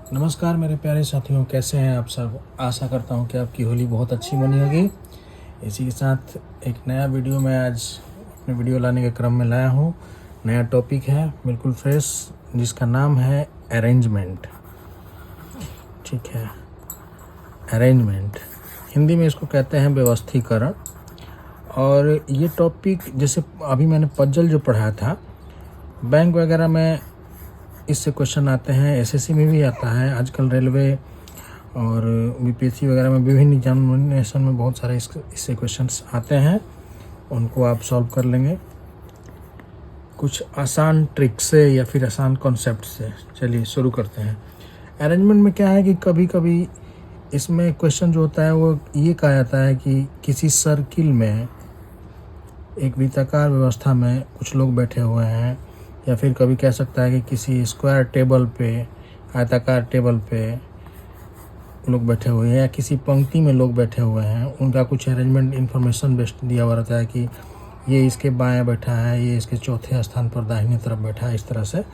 नमस्कार मेरे प्यारे साथियों, कैसे हैं आप सब। आशा करता हूं कि आपकी होली बहुत अच्छी बनी होगी। इसी के साथ एक नया वीडियो मैं आज अपने वीडियो लाने के क्रम में लाया हूं। नया टॉपिक है बिल्कुल फ्रेश, जिसका नाम है अरेंजमेंट। ठीक है, अरेंजमेंट हिंदी में इसको कहते हैं व्यवस्थीकरण। और ये टॉपिक जैसे अभी मैंने पजल जो पढ़ाया था, बैंक वगैरह में इससे क्वेश्चन आते हैं, एसएससी में भी आता है, आजकल रेलवे और बीपीएससी वगैरह में विभिन्न एग्जामिनेशन में बहुत सारे इससे क्वेश्चंस आते हैं। उनको आप सॉल्व कर लेंगे कुछ आसान ट्रिक से या फिर आसान कॉन्सेप्ट से। चलिए शुरू करते हैं। अरेंजमेंट में क्या है कि कभी कभी इसमें क्वेश्चन जो होता है वो ये कहा जाता है कि किसी सर्किल में, एक वृत्ताकार व्यवस्था में कुछ लोग बैठे हुए हैं, या फिर कभी कह सकता है कि किसी स्क्वायर टेबल पे, आयताकार टेबल पे लोग बैठे हुए हैं, या किसी पंक्ति में लोग बैठे हुए हैं। उनका कुछ अरेंजमेंट इन्फॉर्मेशन बेस्ड दिया हुआ रहता है कि ये इसके बाएं बैठा है, ये इसके चौथे स्थान पर दाहिनी तरफ बैठा है। इस तरह से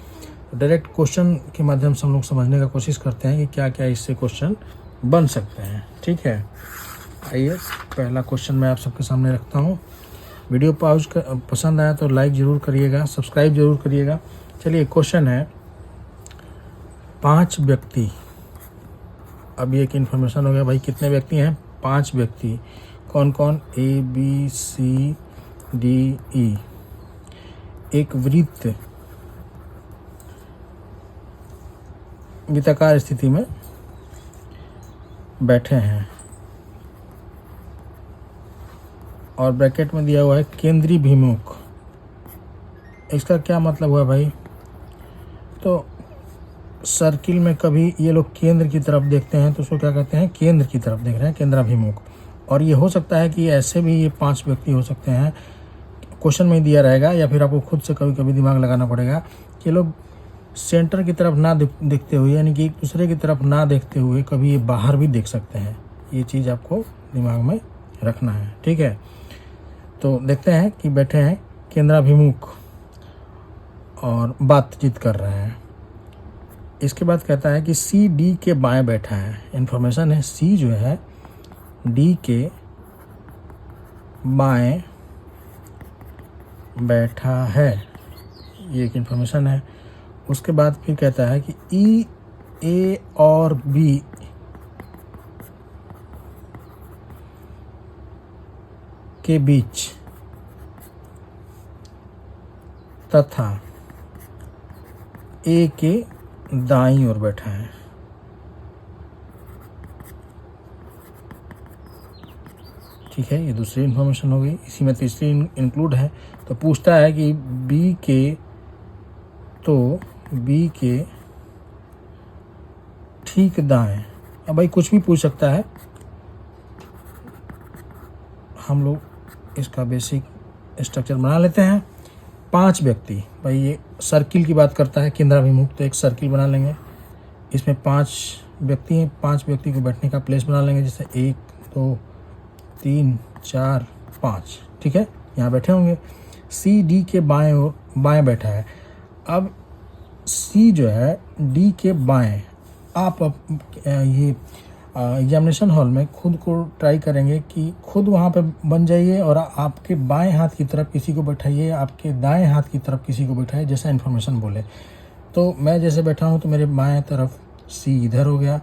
डायरेक्ट क्वेश्चन के माध्यम से हम लोग समझने का कोशिश करते हैं कि क्या क्या इससे क्वेश्चन बन सकते हैं। ठीक है, आइए पहला क्वेश्चन मैं आप सबके सामने रखता हूँ। वीडियो पसंद आया तो लाइक ज़रूर करिएगा, सब्सक्राइब ज़रूर करिएगा। चलिए क्वेश्चन है, 5 व्यक्ति। अब ये एक इन्फॉर्मेशन हो गया भाई, कितने व्यक्ति हैं? 5 व्यक्ति। कौन कौन? A B C D E. एक वृत्ताकार स्थिति में बैठे हैं और ब्रैकेट में दिया हुआ है केंद्रीय भिमुख। इसका क्या मतलब हुआ भाई? तो सर्किल में कभी ये लोग केंद्र की तरफ देखते हैं तो उसको क्या कहते हैं? केंद्र की तरफ देख रहे हैं, केंद्राभिमुख। और ये हो सकता है कि ऐसे भी ये 5 व्यक्ति हो सकते हैं, क्वेश्चन में ही दिया रहेगा, या फिर आपको खुद से कभी कभी दिमाग लगाना पड़ेगा कि ये लोग सेंटर की तरफ ना देखते हुए, यानी कि एक दूसरे की तरफ ना देखते हुए कभी ये बाहर भी देख सकते हैं। ये चीज़ आपको दिमाग में रखना है। ठीक है, तो देखते हैं कि बैठे हैं केंद्राभिमुख और बातचीत कर रहे हैं। इसके बाद कहता है कि सी डी के बाएं बैठा है। इन्फॉर्मेशन है, सी जो है डी के बाएं बैठा है, ये एक इन्फॉर्मेशन है। उसके बाद फिर कहता है कि ई ए और बी के बीच तथा ए के दाईं ओर बैठा है। ठीक है, ये दूसरी इन्फॉर्मेशन हो गई। इसी में तीसरी इंक्लूड है। तो पूछता है कि बी के ठीक दाएं। अब भाई कुछ भी पूछ सकता है, हम लोग इसका बेसिक स्ट्रक्चर बना लेते हैं। 5 व्यक्ति, भाई ये सर्किल की बात करता है, केंद्राभिमुख, तो एक सर्किल बना लेंगे। इसमें 5 व्यक्ति हैं, 5 व्यक्ति को बैठने का प्लेस बना लेंगे, जैसे 1 2 3 4 5। ठीक है, यहाँ बैठे होंगे। सी डी के बाएं बैठा है। अब सी जो है डी के बाएं, आप ये एग्जामिनेशन हॉल में खुद को ट्राई करेंगे कि खुद वहाँ पे बन जाइए और आपके बाएं हाथ की तरफ किसी को बैठाइए, आपके दाएं हाथ की तरफ किसी को बैठाइए, जैसा इन्फॉर्मेशन बोले। तो मैं जैसे बैठा हूँ तो मेरे बाएं तरफ सी इधर हो गया।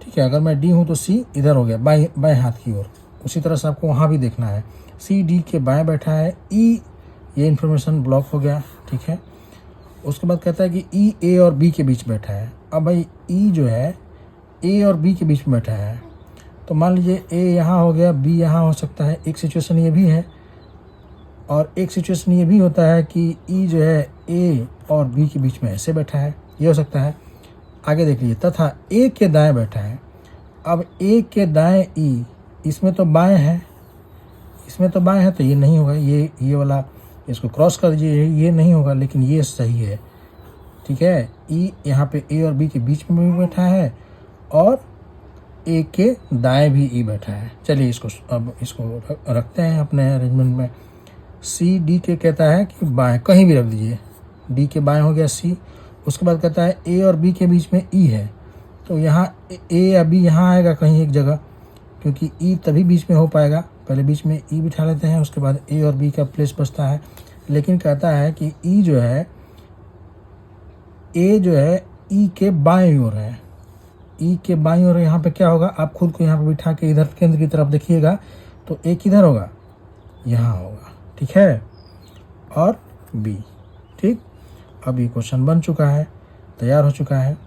ठीक है, अगर मैं डी हूँ तो सी इधर हो गया, बाएं हाथ की ओर। उसी तरह से आपको वहाँ भी देखना है। सी डी के बाएं बैठा है। ई, ये इन्फॉर्मेशन ब्लॉक हो गया। ठीक है, उसके बाद कहता है कि ई ए और बी के बीच बैठा है। अब भाई ई जो है ए और बी के बीच में बैठा है, तो मान लीजिए ए यहाँ हो गया, बी यहाँ हो सकता है। एक सिचुएशन ये भी है, और एक सिचुएशन ये भी होता है कि ई जो है ए और बी के बीच में ऐसे बैठा है, ये हो सकता है। आगे देख लीजिए, तथा ए के दाएं बैठा है। अब ए के दाएं ई, इसमें तो बाएं है, इसमें तो बाएं है, तो ये नहीं होगा। ये वाला इसको क्रॉस कर दीजिए, ये नहीं होगा, लेकिन ये सही है। ठीक है, ई यहाँ पे ए और बी के बीच में भी बैठा है, और ए के दाएं भी ई बैठा है। चलिए इसको रखते हैं अपने अरेंजमेंट में। सी डी के कहता है कि बाएं, कहीं भी रख दीजिए। डी के बाएं हो गया सी। उसके बाद कहता है ए और बी के बीच में ई है, तो यहाँ ए अभी यहाँ आएगा कहीं एक जगह, क्योंकि ई तभी बीच में हो पाएगा। पहले बीच में ई बिठा लेते हैं, उसके बाद ए और बी का प्लेस बचता है। लेकिन कहता है कि ई जो है, ए जो है ई के बाएं ओर है, ई के बाईं ओर यहाँ पे क्या होगा, आप खुद को यहाँ पे बिठा के इधर केंद्र की तरफ देखिएगा तो ए किधर होगा, यहाँ होगा, ठीक है, और बी, ठीक। अब ये क्वेश्चन बन चुका है, तैयार हो चुका है।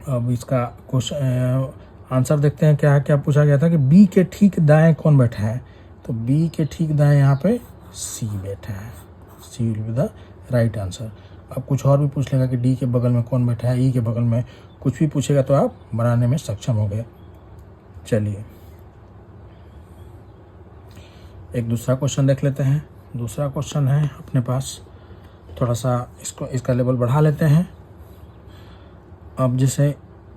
अब इसका क्वेश्चन आंसर देखते हैं क्या है। क्या पूछा गया था कि बी के ठीक दाएं कौन बैठा है, तो बी के ठीक दाएं यहाँ पे सी बैठा है, C will be the right answer. अब कुछ और भी पूछ लेगा कि डी के बगल में कौन बैठा है, ई के बगल में, कुछ भी पूछेगा तो आप बनाने में सक्षम हो गए। चलिए एक दूसरा क्वेश्चन देख लेते हैं। दूसरा क्वेश्चन है अपने पास, थोड़ा सा इसका लेवल बढ़ा लेते हैं। अब जैसे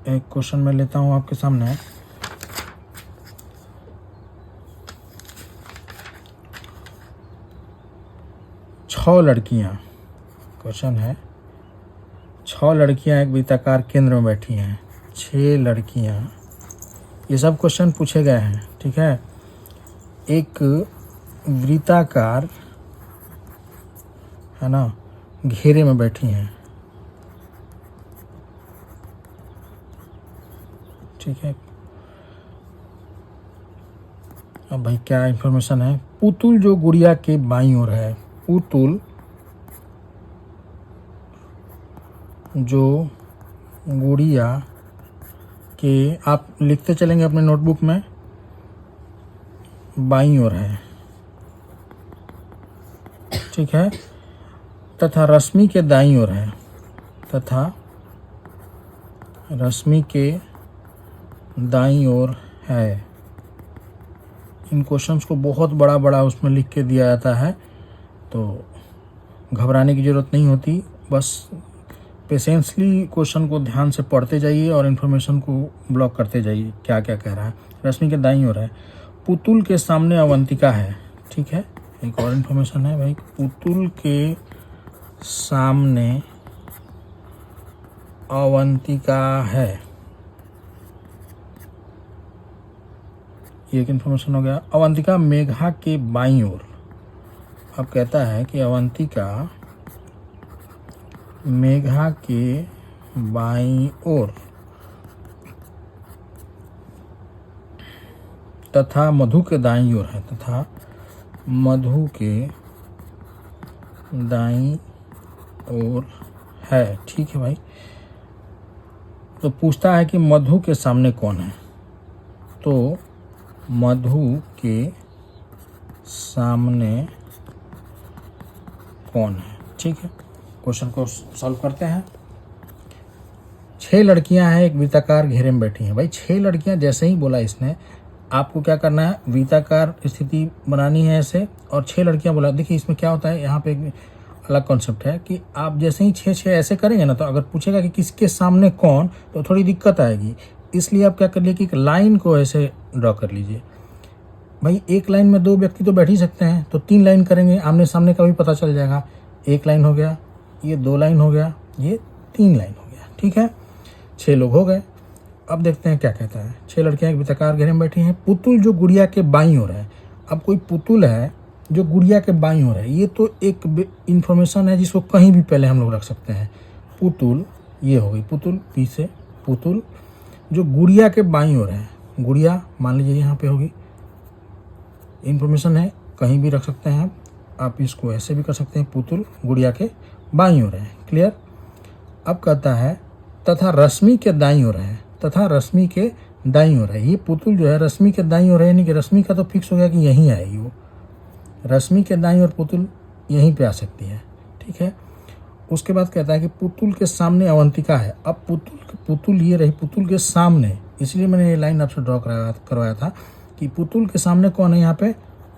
एक क्वेश्चन मैं लेता हूँ आपके सामने, छह लड़कियाँ, क्वेश्चन है 6 लड़कियाँ एक वृत्ताकार केंद्र में बैठी हैं, 6 लड़कियाँ, ये सब क्वेश्चन पूछे गए हैं, ठीक है। एक वृत्ताकार है ना घेरे में बैठी हैं, ठीक है। अब भाई क्या इंफॉर्मेशन है, पुतुल जो गुड़िया के बाईं ओर है, पुतुल जो गुड़िया के, आप लिखते चलेंगे अपने नोटबुक में, बाईं ओर है, ठीक है, तथा रश्मि के दाईं ओर है, तथा रश्मि के दाईं ओर है। इन क्वेश्चंस को बहुत बड़ा बड़ा उसमें लिख के दिया जाता है, तो घबराने की ज़रूरत नहीं होती, बस पेशेंसली क्वेश्चन को ध्यान से पढ़ते जाइए और इन्फॉर्मेशन को ब्लॉक करते जाइए क्या क्या कह रहा है। रश्मि के दाईं ओर है, पुतुल के सामने अवंतिका है, ठीक है। एक और इन्फॉर्मेशन है भाई, पुतुल के सामने अवंतिका है, ये एक इन्फॉर्मेशन हो गया। अवंतिका मेघा के बाईं ओर, अब कहता है कि अवंतिका मेघा के बाईं ओर तथा मधु के दाईं ओर है, तथा मधु के दाईं ओर है, ठीक है भाई। तो पूछता है कि मधु के सामने कौन है, तो मधु के सामने कौन है, ठीक है। क्वेश्चन को सॉल्व करते हैं। 6 लड़कियां हैं एक वृत्ताकार घेरे में बैठी हैं। भाई 6 लड़कियां, जैसे ही बोला इसने, आपको क्या करना है, वृत्ताकार स्थिति बनानी है ऐसे, और 6 लड़कियां बोला। देखिए इसमें क्या होता है, यहाँ पे एक अलग कॉन्सेप्ट है कि आप जैसे ही 6 ऐसे करेंगे ना, तो अगर पूछेगा कि किसके सामने कौन, तो थोड़ी दिक्कत आएगी। इसलिए आप क्या कर लीजिए कि एक लाइन को ऐसे ड्रॉ कर लीजिए। भाई एक लाइन में 2 व्यक्ति तो बैठ ही सकते हैं, तो 3 लाइन करेंगे, आमने सामने का भी पता चल जाएगा। 1 लाइन हो गया, ये 2 लाइन हो गया, ये 3 लाइन हो गया, ठीक है। 6 लोग हो गए। अब देखते हैं क्या कहता है। 6 लड़कियां एक वृत्ताकार घेरे में बैठी हैं, पुतुल जो गुड़िया के बाईं ओर है। अब कोई पुतुल है जो गुड़िया के बाईं ओर है, ये तो एक इंफॉर्मेशन है जिसको कहीं भी पहले हम लोग रख सकते हैं। पुतुल, ये हो गई पुतुल, पी से पुतुल जो गुड़िया के बाईं ओर है, गुड़िया मान लीजिए यहाँ पे होगी, इंफॉर्मेशन है, कहीं भी रख सकते हैं आप इसको ऐसे भी कर सकते हैं, पुतुल गुड़िया के बाईं ओर है, क्लियर। अब कहता है तथा रश्मि के दाईं ओर है, तथा रश्मि के दाईं ओर है। ये पुतुल जो है रश्मि के दाईं ओर है, यानी कि रश्मि का तो फिक्स हो गया कि यहीं आएगी वो, रश्मि के दाईं ओर पुतुल यहीं पे आ सकती है, ठीक है। उसके बाद कहता है कि पुतुल के सामने अवंतिका है। अब पुतुल ये रही पुतुल के सामने, इसलिए मैंने ये लाइन आपसे ड्रॉ करवाया था कि पुतुल के सामने कौन है, यहाँ पे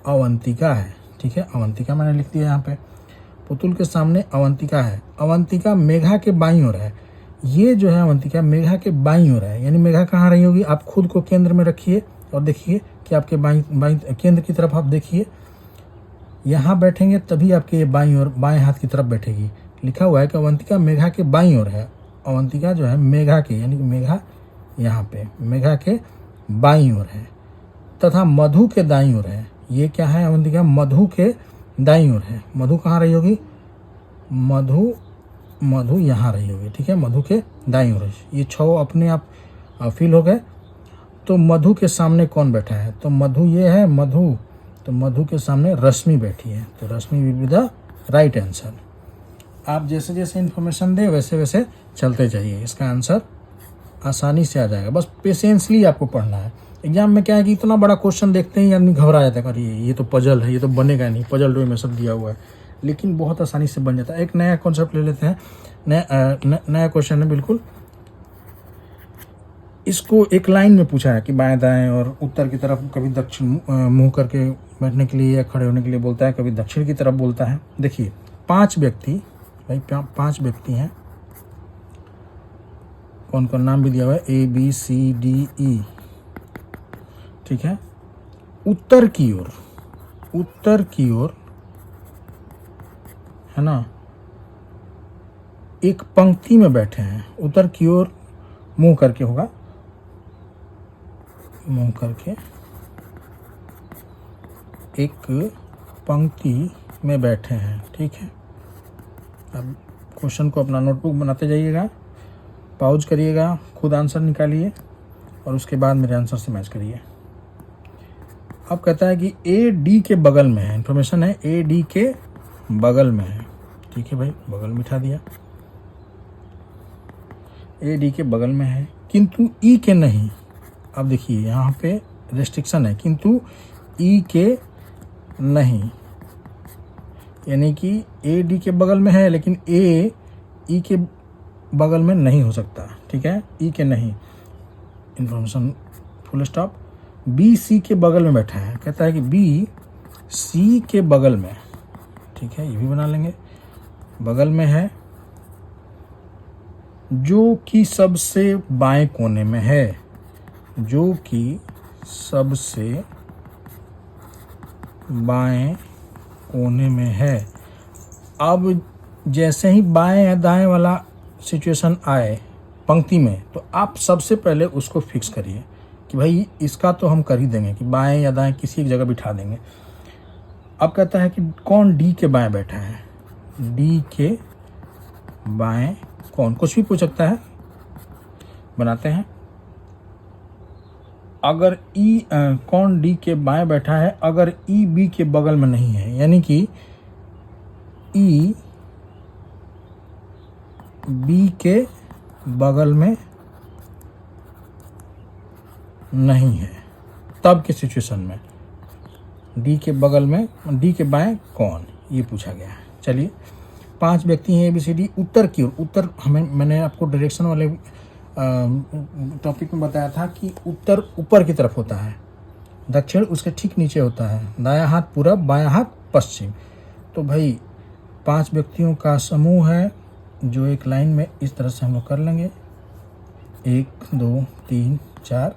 अवंतिका है, ठीक है। अवंतिका मैंने लिख दिया यहाँ पे, पुतुल के सामने अवंतिका है। अवंतिका मेघा के बाईं ओर है। ये जो है अवंतिका मेघा के बाईं ओर है, यानी मेघा कहाँ रही होगी, आप खुद को केंद्र में रखिए और देखिए कि आपके बाईं केंद्र की तरफ आप देखिए, यहाँ बैठेंगे तभी आपके ये बाईं ओर बाएं हाथ की तरफ बैठेगी। लिखा हुआ है कि अवंतिका मेघा के बाईं ओर है। अवंतिका जो है मेघा के, यानी कि मेघा यहाँ पे, मेघा के बाईं ओर है तथा मधु के दाईं ओर है। ये क्या है अवंतिका? मधु के दाईं ओर है। मधु कहाँ रही होगी? मधु यहाँ रही होगी, ठीक है, मधु के दाईं ओर। ये 6 अपने आप फिल हो गए। तो मधु के सामने कौन बैठा है? तो मधु ये है मधु, तो मधु के सामने रश्मि बैठी है, तो Rashmi will be the right answer. आप जैसे जैसे इन्फॉर्मेशन दे वैसे वैसे चलते जाइए, इसका आंसर आसानी से आ जाएगा। बस पेशेंसली आपको पढ़ना है। एग्जाम में क्या है कि इतना बड़ा क्वेश्चन देखते ही आदमी घबरा जाता है, अरे ये तो पजल है, ये तो बनेगा नहीं, पजल डो में सब दिया हुआ है, लेकिन बहुत आसानी से बन जाता है। एक नया कॉन्सेप्ट ले लेते हैं, नया क्वेश्चन है बिल्कुल। इसको एक लाइन में पूछा है कि बाएं दाएं और उत्तर की तरफ, कभी दक्षिण मुंह करके बैठने के लिए या खड़े होने के लिए बोलता है, कभी दक्षिण की तरफ बोलता है। देखिए 5 व्यक्ति, भाई 5 व्यक्ति हैं, कौन कौन नाम भी दिया हुआ है, ABCDE, ठीक है। उत्तर की ओर है ना, एक पंक्ति में बैठे हैं। उत्तर की ओर मुंह करके होगा, मुंह करके एक पंक्ति में बैठे हैं, ठीक है। अब क्वेश्चन को अपना नोटबुक बनाते जाइएगा, पॉज करिएगा, खुद आंसर निकालिए और उसके बाद मेरे आंसर से मैच करिए। अब कहता है कि AD के बगल में है, इन्फॉर्मेशन है AD के बगल में है, ठीक है भाई, बगल में बिठा दिया। AD के बगल में है किंतु E के नहीं। अब देखिए यहाँ पे रेस्ट्रिक्शन है, किंतु E के नहीं, यानी कि AD के बगल में है लेकिन A E के बगल में नहीं हो सकता, ठीक है, E के नहीं, इन्फॉर्मेशन फुल स्टॉप। BC के बगल में बैठा है, कहता है कि BC के बगल में, ठीक है, ये भी बना लेंगे, बगल में है, जो कि सबसे बाएं कोने में है, जो कि सबसे बाएं कोने में है। अब जैसे ही बाएं या दाएं वाला सिचुएशन आए पंक्ति में, तो आप सबसे पहले उसको फिक्स करिए कि भाई इसका तो हम कर ही देंगे कि बाएं या दाएं किसी एक जगह बिठा देंगे। अब कहता है कि कौन D के बाएं बैठा है, D के बाएं कौन, कुछ भी पूछ सकता है, बनाते हैं। अगर कौन D के बाएं बैठा है, अगर E B के बगल में नहीं है, यानी कि E B के बगल में नहीं है, तब के सिचुएशन में D के बगल में, D के बाएं कौन, ये पूछा गया है। चलिए 5 व्यक्ति हैं ABCD। उत्तर की ओर, उत्तर मैंने आपको डायरेक्शन वाले टॉपिक में बताया था कि उत्तर ऊपर की तरफ होता है, दक्षिण उसके ठीक नीचे होता है, दायां हाथ पूरब, बायां हाथ पश्चिम। तो भाई 5 व्यक्तियों का समूह है जो एक लाइन में इस तरह से हम लोग कर लेंगे, 1 2 3 4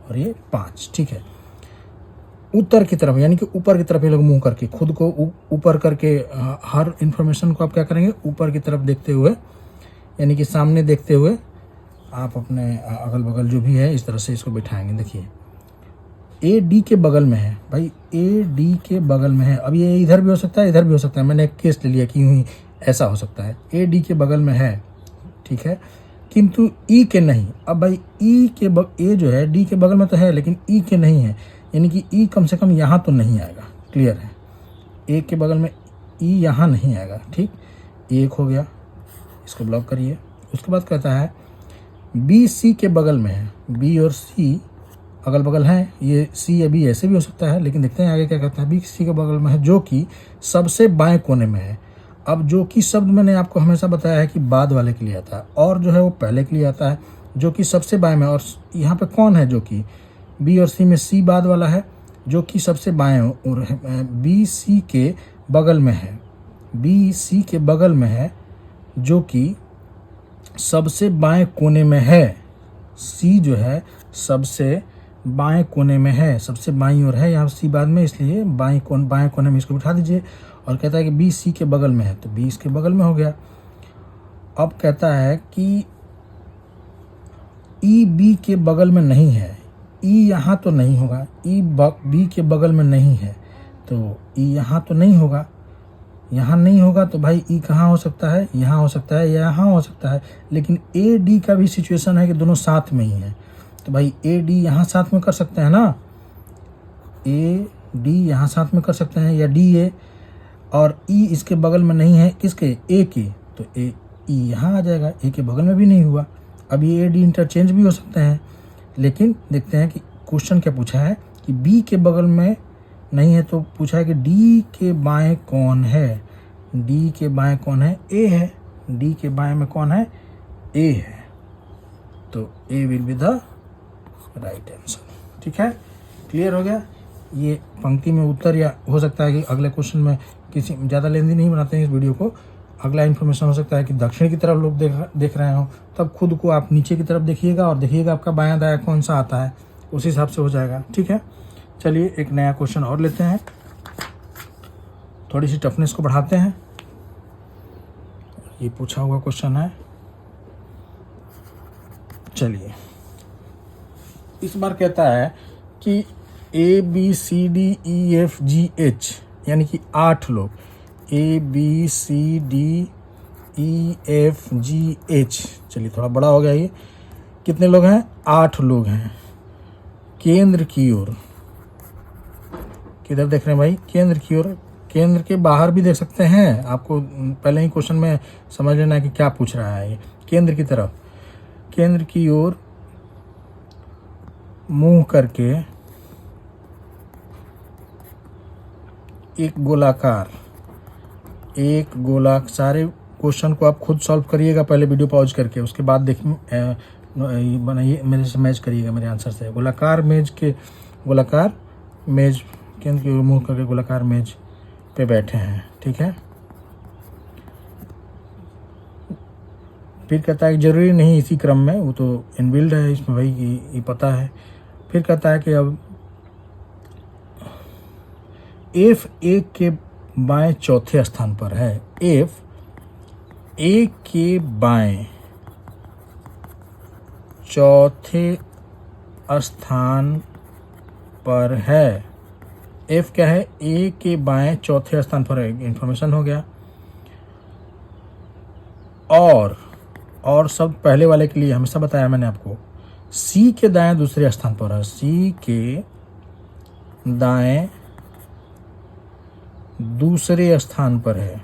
और ये 5, ठीक है। उत्तर की तरफ यानी कि ऊपर की तरफ ये लोग मुंह करके, खुद को ऊपर करके, हर इंफॉर्मेशन को आप क्या करेंगे, ऊपर की तरफ देखते हुए, यानी कि सामने देखते हुए आप अपने अगल बगल जो भी है इस तरह से इसको बिठाएंगे। देखिए AD के बगल में है, भाई AD के बगल में है। अब ये इधर भी हो सकता है, इधर भी हो सकता है, मैंने एक केस ले लिया कि यूँ ही ऐसा हो सकता है। AD के बगल में है, ठीक है, किंतु E के नहीं। अब भाई A जो है D के बगल में तो है लेकिन E के नहीं है, यानी कि E कम से कम यहाँ तो नहीं आएगा, क्लियर है। A के बगल में E यहाँ नहीं आएगा, ठीक, एक हो गया, इसको ब्लॉक करिए। उसके बाद कहता है B C के बगल में है, B और C अगल बगल हैं, ये C या B ऐसे भी हो सकता है, लेकिन देखते हैं आगे क्या कहता है। B C के बगल में है जो कि सबसे बाएं कोने में है। अब जो कि शब्द मैंने आपको हमेशा बताया है कि बाद वाले के लिए आता है, और जो है वो पहले के लिए आता है, जो कि सबसे बाएं में। और यहाँ पे कौन है जो कि B और C में C बाद वाला है, जो कि सबसे बाएं और B C के बगल में है, B C के बगल में है, जो कि सबसे बाएं कोने में है। C जो है सबसे बाएं कोने में है, सबसे बाईं ओर है, यहाँ C बाद में, इसलिए बाएं कोने में इसको बिठा दीजिए। और कहता है कि B C के बगल में है, तो B इसके बगल में हो गया। अब कहता है कि ई बी के बगल में नहीं है, ई यहाँ तो नहीं होगा, ई बी के बगल में नहीं है, तो ई यहाँ तो नहीं होगा, यहाँ नहीं होगा तो भाई ई कहाँ हो सकता है, यहाँ हो सकता है या यहाँ हो सकता है। लेकिन ए डी का भी सिचुएशन है कि दोनों साथ में ही है, तो भाई ए डी यहाँ साथ में कर सकते हैं ना, ए डी यहाँ साथ में कर सकते हैं, या डी ए और ई इसके बगल में नहीं है, किसके, ए के, तो ए ई यहाँ आ जाएगा, ए के बगल में भी नहीं हुआ। अब ये ए डी इंटरचेंज भी हो सकते हैं, लेकिन देखते हैं कि क्वेश्चन क्या पूछा है कि बी के बगल में नहीं है, तो पूछा है कि डी के बाएं कौन है, डी के बाएं कौन है, ए है, डी के बाएं में कौन है, ए है, तो A will be the right answer. ठीक है, क्लियर हो गया। ये पंक्ति में उत्तर, या हो सकता है कि अगले क्वेश्चन में किसी ज़्यादा लेंदी नहीं बनाते हैं इस वीडियो को, अगला इन्फॉर्मेशन हो सकता है कि दक्षिण की तरफ लोग देख रहे हो, तब खुद को आप नीचे की तरफ देखिएगा और देखिएगा आपका बायां दायां कौन सा आता है, उस हिसाब से हो जाएगा। ठीक है, चलिए एक नया क्वेश्चन और लेते हैं, थोड़ी सी टफनेस को बढ़ाते हैं। ये पूछा हुआ क्वेश्चन है, चलिए इस बार कहता है कि A B C D E F G H, यानी कि 8 लोग, A B C D E F G H, चलिए थोड़ा बड़ा हो गया ये, कितने लोग हैं, 8 लोग हैं, केंद्र की ओर, किधर देख रहे हैं भाई, केंद्र की ओर, केंद्र के बाहर भी देख सकते हैं, आपको पहले ही क्वेश्चन में समझ लेना है कि क्या पूछ रहा है ये, केंद्र की तरफ, केंद्र की ओर मुंह करके एक गोलाकार, सारे क्वेश्चन को आप खुद सॉल्व करिएगा, पहले वीडियो पॉज करके, उसके बाद देखिए बनाइए, मेरे से मैच करिएगा मेरे आंसर से। गोलाकार मेज केंद्र की ओर मुंह करके गोलाकार मेज पे बैठे हैं। ठीक है, फिर कहता है कि जरूरी नहीं इसी क्रम में, वो तो इनबिल्ड है इसमें भाई, ये पता है। फिर कहता है कि अब एफ ए के बाएं चौथे स्थान पर है, एफ ए के बाएं चौथे स्थान पर है, एफ क्या है, ए के बाएं चौथे स्थान पर है, इंफॉर्मेशन हो गया। और सब पहले वाले के लिए हमेशा बताया मैंने आपको, सी के दाएं दूसरे स्थान पर है, सी के दाएं दूसरे स्थान पर है।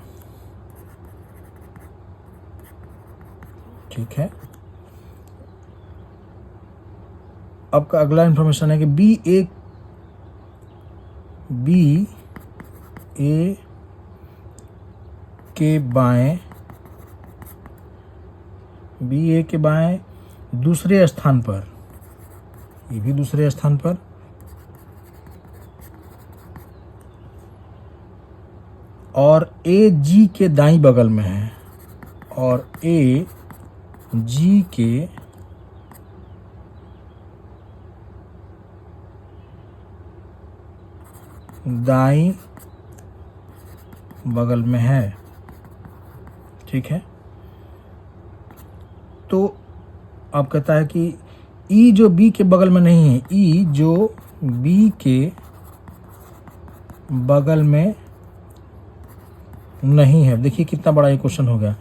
ठीक है, अब का अगला इंफॉर्मेशन है कि बी ए के बाएं दूसरे स्थान पर, ये भी दूसरे स्थान पर, और ए जी के दाईं बगल में है, और ए जी के दाईं बगल में है। ठीक है, तो अब कहता है कि ई जो बी के बगल में नहीं है, ई जो बी के बगल में नहीं है, देखिए कितना बड़ा ये क्वेश्चन हो गया।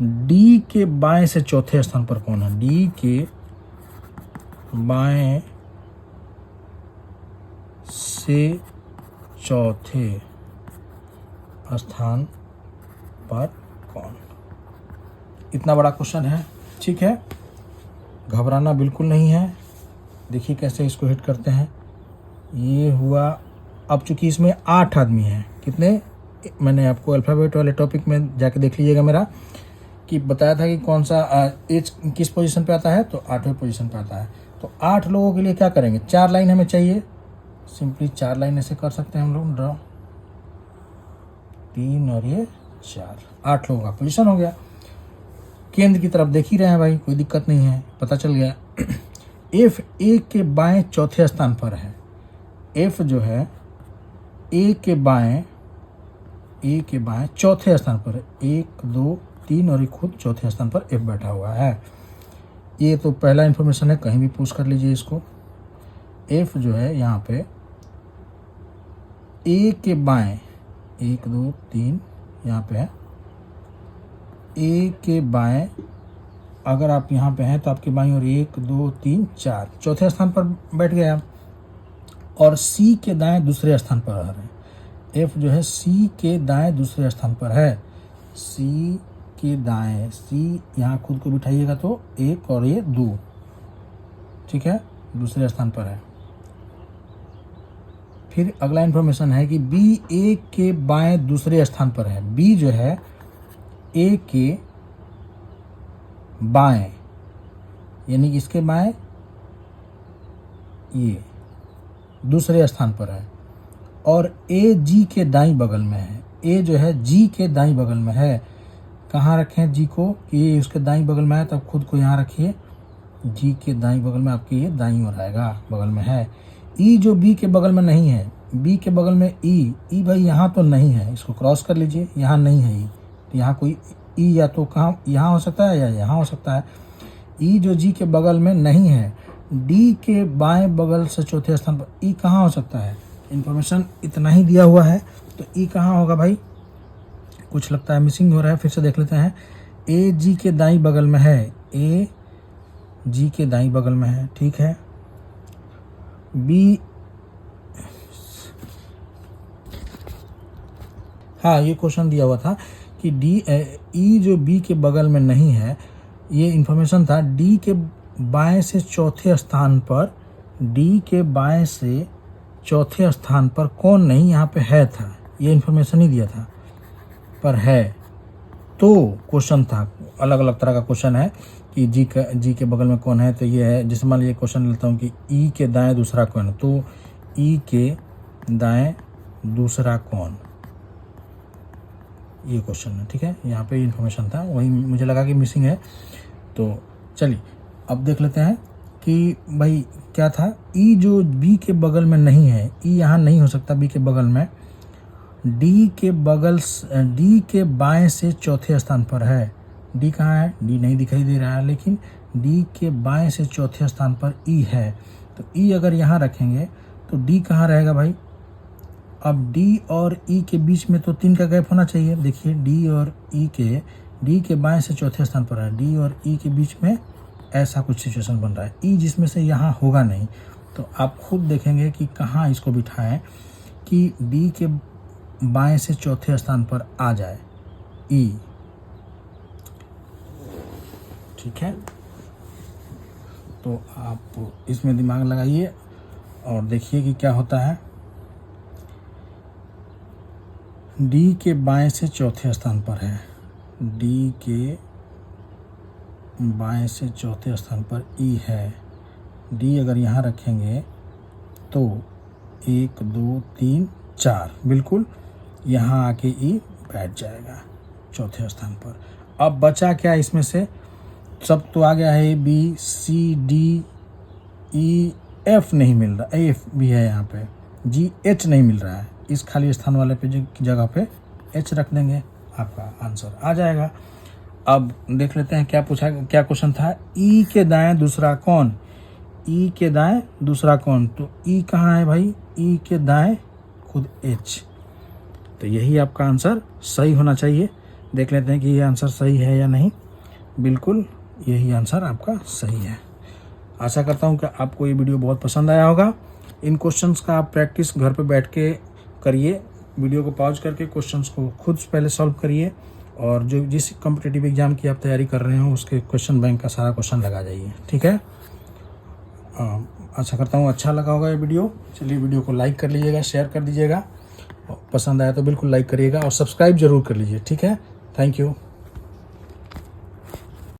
डी के बाएं से चौथे स्थान पर कौन है, डी के बाएं से चौथे स्थान पर कौन, इतना बड़ा क्वेश्चन है। ठीक है, घबराना बिल्कुल नहीं है, देखिए कैसे इसको हिट करते हैं। ये हुआ, अब चूंकि इसमें 8 आदमी हैं, कितने, मैंने आपको अल्फ़ाबेट वाले टॉपिक में जाके देख लीजिएगा मेरा, कि बताया था कि कौन सा एज किस पोजीशन पे आता है, तो 8वें पोजीशन पे आता है। तो 8 लोगों के लिए क्या करेंगे, 4 लाइन हमें चाहिए, सिंपली 4 लाइन ऐसे कर सकते हैं हम लोग, ड्रॉ 3 और ये 4, 8 लोगों का पोजीशन हो गया। केंद्र की तरफ देख ही रहे हैं भाई, कोई दिक्कत नहीं है, पता चल गया। एफ ए के बाएं चौथे स्थान पर है, एफ जो है ए के बाएं चौथे स्थान पर है, 1 2 3 और एक खुद चौथे स्थान पर एफ बैठा हुआ है। ये तो पहला इन्फॉर्मेशन है, कहीं भी पूछ कर लीजिए इसको। एफ जो है यहाँ पे ए के बाएं 1 2 3 यहाँ पे है, ए के बाएं अगर आप यहाँ पे हैं तो आपके बाईं और 1 2 3 4 चौथे स्थान पर बैठ गया, और सी के दाएं दूसरे स्थान पर है। एफ जो है सी के दाएं दूसरे स्थान पर है, सी के दाएं, सी यहाँ खुद को बिठाइएगा तो 1 और ये 2, ठीक है, दूसरे स्थान पर है। फिर अगला इन्फॉर्मेशन है कि बी ए के बाएं दूसरे स्थान पर है। बी जो है ए के बाएं, यानी कि इसके बाएं ये दूसरे स्थान पर है, और ए जी के दाईं बगल में है। ए जो है जी के दाईं बगल में है। कहाँ रखें जी को, कि ये उसके दाईं बगल में है, तब खुद को यहाँ रखिए, जी के दाईं बगल में आपके ये दाईं ओर आएगा, बगल में है। ई जो बी के बगल में नहीं है, बी के बगल में ई भाई यहाँ तो नहीं है, इसको क्रॉस कर लीजिए, यहाँ नहीं है ई, तो यहाँ कोई ई या तो कहाँ यहाँ हो सकता है या यहाँ हो सकता है। ई जो जी के बगल में नहीं है, डी के बाएं बगल से चौथे स्थान पर ई कहाँ हो सकता है, इन्फॉर्मेशन इतना ही दिया हुआ है, तो ई कहाँ होगा भाई, कुछ लगता है मिसिंग हो रहा है, फिर से देख लेते हैं। ए जी के दाईं बगल में है, ए जी के दाईं बगल में है, ठीक है। बी, हाँ ये क्वेश्चन दिया हुआ था कि डी ई जो बी के बगल में नहीं है, ये इन्फॉर्मेशन था। डी के बाएं से चौथे स्थान पर, डी के बाएं से चौथे स्थान पर कौन नहीं यहाँ पे है था, ये इन्फॉर्मेशन ही दिया था, पर है तो क्वेश्चन था, अलग अलग तरह का क्वेश्चन है कि जी के बगल में कौन है, तो ये है। जैसे मान लीजिए क्वेश्चन लेता हूँ कि ई के दाएं दूसरा कौन, तो ई के दाएं दूसरा कौन, ये क्वेश्चन है, ठीक है। यहाँ पे इन्फॉर्मेशन था, वही मुझे लगा कि मिसिंग है, तो चलिए अब देख लेते हैं कि भाई क्या था। ई जो बी के बगल में नहीं है, ई यहाँ नहीं हो सकता बी के बगल में, डी के बाएं से चौथे स्थान पर है। डी कहाँ है, डी नहीं दिखाई दे रहा है, लेकिन डी के बाएं से चौथे स्थान पर ई है, तो ई अगर यहाँ रखेंगे तो डी कहाँ रहेगा भाई। अब डी और ई के बीच में तो 3 का गैप होना चाहिए। देखिए डी और ई के, डी के बाएं से चौथे स्थान पर है, डी और ई के बीच में ऐसा कुछ सिचुएशन बन रहा है, ई जिसमें से यहाँ होगा नहीं, तो आप खुद देखेंगे कि कहाँ इसको बिठाएं कि डी के बाएं से चौथे स्थान पर आ जाए ई, ठीक है। तो आप इसमें दिमाग लगाइए और देखिए कि क्या होता है। डी के बाएं से चौथे स्थान पर है, डी के बाएं से चौथे स्थान पर ई है। डी अगर यहाँ रखेंगे तो 1 2 3 4 बिल्कुल यहाँ आके ई बैठ जाएगा चौथे स्थान पर। अब बचा क्या इसमें से, सब तो आ गया है, B C D E, F नहीं मिल रहा, एफ भी है यहाँ पे, जी एच नहीं मिल रहा है, इस खाली स्थान वाले पे जगह पे एच रख देंगे, आपका आंसर आ जाएगा। अब देख लेते हैं क्या पूछा, क्या क्वेश्चन था। ई के दाएं दूसरा कौन, ई के दाएं दूसरा कौन, तो ई कहाँ है भाई, ई के दाएं खुद एच, तो यही आपका आंसर सही होना चाहिए। देख लेते हैं कि ये आंसर सही है या नहीं। बिल्कुल यही आंसर आपका सही है। आशा करता हूँ कि आपको ये वीडियो बहुत पसंद आया होगा। इन क्वेश्चंस का आप प्रैक्टिस घर पे बैठ के करिए, वीडियो को पॉज करके क्वेश्चंस को खुद पहले सॉल्व करिए, और जो जिस कॉम्पिटिटिव एग्जाम की आप तैयारी कर रहे हो उसके क्वेश्चन बैंक का सारा क्वेश्चन लगा जाइए, ठीक है। आशा करता हूँ अच्छा लगा होगा ये वीडियो। चलिए वीडियो को लाइक कर लीजिएगा, शेयर कर दीजिएगा, पसंद आया तो बिल्कुल लाइक करिएगा और सब्सक्राइब जरूर कर लीजिए, ठीक है। Thank you.